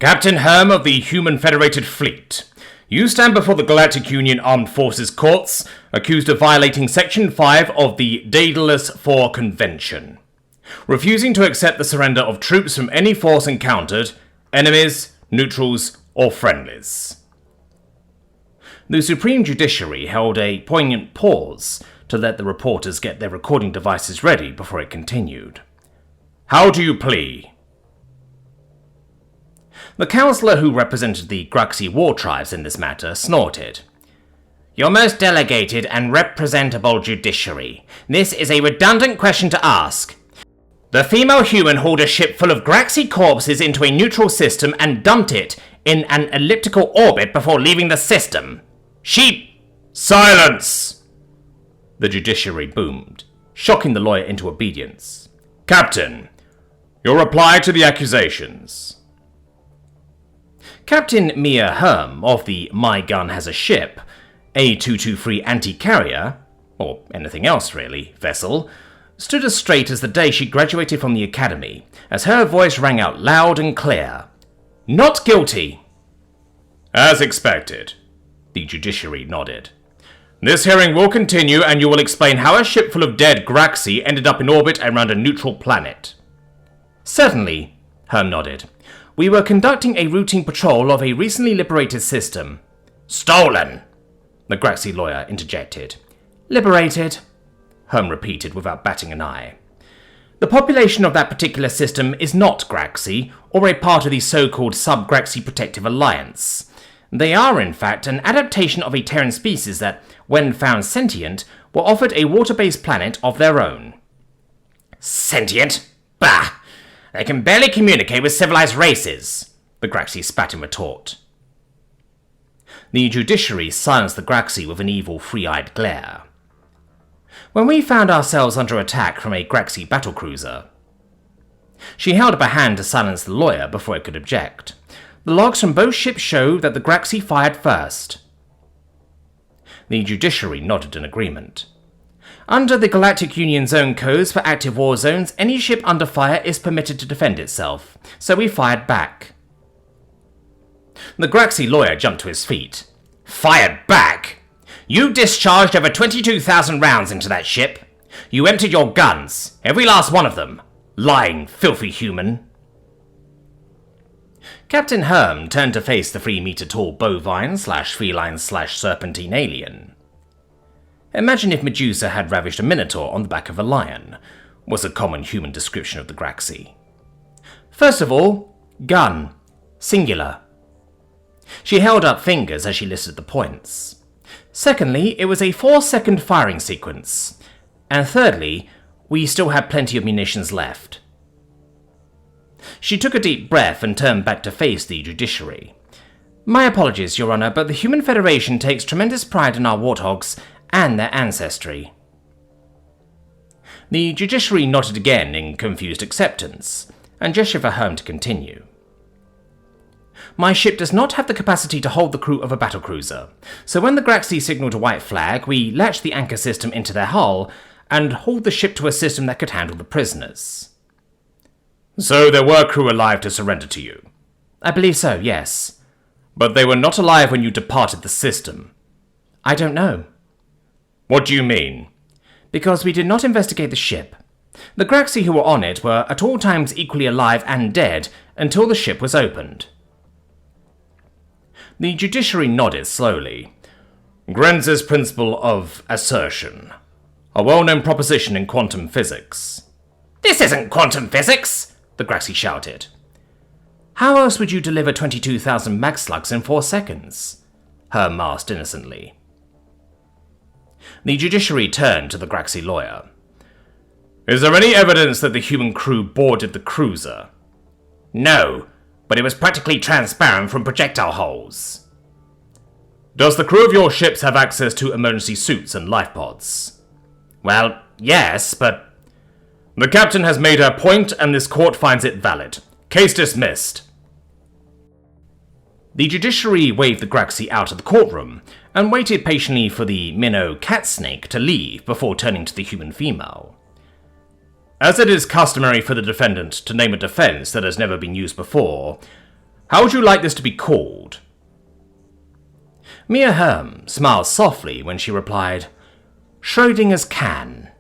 Captain Herm of the Human Federated Fleet, you stand before the Galactic Union Armed Forces Courts, accused of violating Section 5 of the Daedalus IV Convention, refusing to accept the surrender of troops from any force encountered, enemies, neutrals, or friendlies. The Supreme Judiciary held a poignant pause to let the reporters get their recording devices ready before it continued. How do you plea? The councillor who represented the Graxi war tribes in this matter snorted. Your most delegated and representable judiciary, this is a redundant question to ask. The female human hauled a ship full of Graxi corpses into a neutral system and dumped it in an elliptical orbit before leaving the system. Silence! The judiciary boomed, shocking the lawyer into obedience. Captain, your reply to the accusations. Captain Mia Herm of the My Gun Has a Ship, A223 anti-carrier, or anything else really, vessel, stood as straight as the day she graduated from the academy, as her voice rang out loud and clear. Not guilty! As expected, the judiciary nodded. This hearing will continue, and you will explain how a ship full of dead Graxi ended up in orbit around a neutral planet. Certainly, Herm nodded. We were conducting a routine patrol of a recently liberated system. Stolen! The Graxi lawyer interjected. Liberated, Herm repeated without batting an eye. The population of that particular system is not Graxi, or a part of the so-called Sub-Graxi Protective Alliance. They are, in fact, an adaptation of a Terran species that, when found sentient, were offered a water-based planet of their own. Sentient? Bah! They can barely communicate with civilized races, the Graxi spat in retort. The judiciary silenced the Graxi with an evil, free-eyed glare. When we found ourselves under attack from a Graxi battlecruiser, she held up a hand to silence the lawyer before it could object. The logs from both ships show that the Graxi fired first. The judiciary nodded in agreement. Under the Galactic Union's own codes for active war zones, any ship under fire is permitted to defend itself, so we fired back. The Graxi lawyer jumped to his feet. Fired back? You discharged over 22,000 rounds into that ship. You emptied your guns, every last one of them. Lying, filthy human. Captain Herm turned to face the 3-meter-tall bovine/feline/serpentine alien. Imagine if Medusa had ravished a minotaur on the back of a lion, was a common human description of the Graxi. First of all, gun. Singular. She held up fingers as she listed the points. Secondly, it was a 4-second firing sequence. And thirdly, we still had plenty of munitions left. She took a deep breath and turned back to face the judiciary. My apologies, Your Honor, but the Human Federation takes tremendous pride in our warthogs and their ancestry. The judiciary nodded again in confused acceptance, and gestured for Herm to continue. My ship does not have the capacity to hold the crew of a battlecruiser, so when the Graxi signaled a white flag, we latched the anchor system into their hull and hauled the ship to a system that could handle the prisoners. So there were crew alive to surrender to you? I believe so, yes. But they were not alive when you departed the system? I don't know. What do you mean? Because we did not investigate the ship. The Graxi who were on it were at all times equally alive and dead until the ship was opened. The judiciary nodded slowly. Grenz's principle of assertion. A well-known proposition in quantum physics. This isn't quantum physics! The Graxi shouted. How else would you deliver 22,000 mag slugs in 4 seconds? Herm asked innocently. The judiciary turned to the Graxi lawyer. Is there any evidence that the human crew boarded the cruiser? No, but it was practically transparent from projectile holes. Does the crew of your ships have access to emergency suits and life pods? Well, yes, but... The captain has made her point and this court finds it valid. Case dismissed. The judiciary waved the Graxi out of the courtroom and waited patiently for the minnow cat snake to leave before turning to the human female. As it is customary for the defendant to name a defense that has never been used before, How would you like this to be called?" Mia Herm smiled softly when she replied, "Schrödinger's can."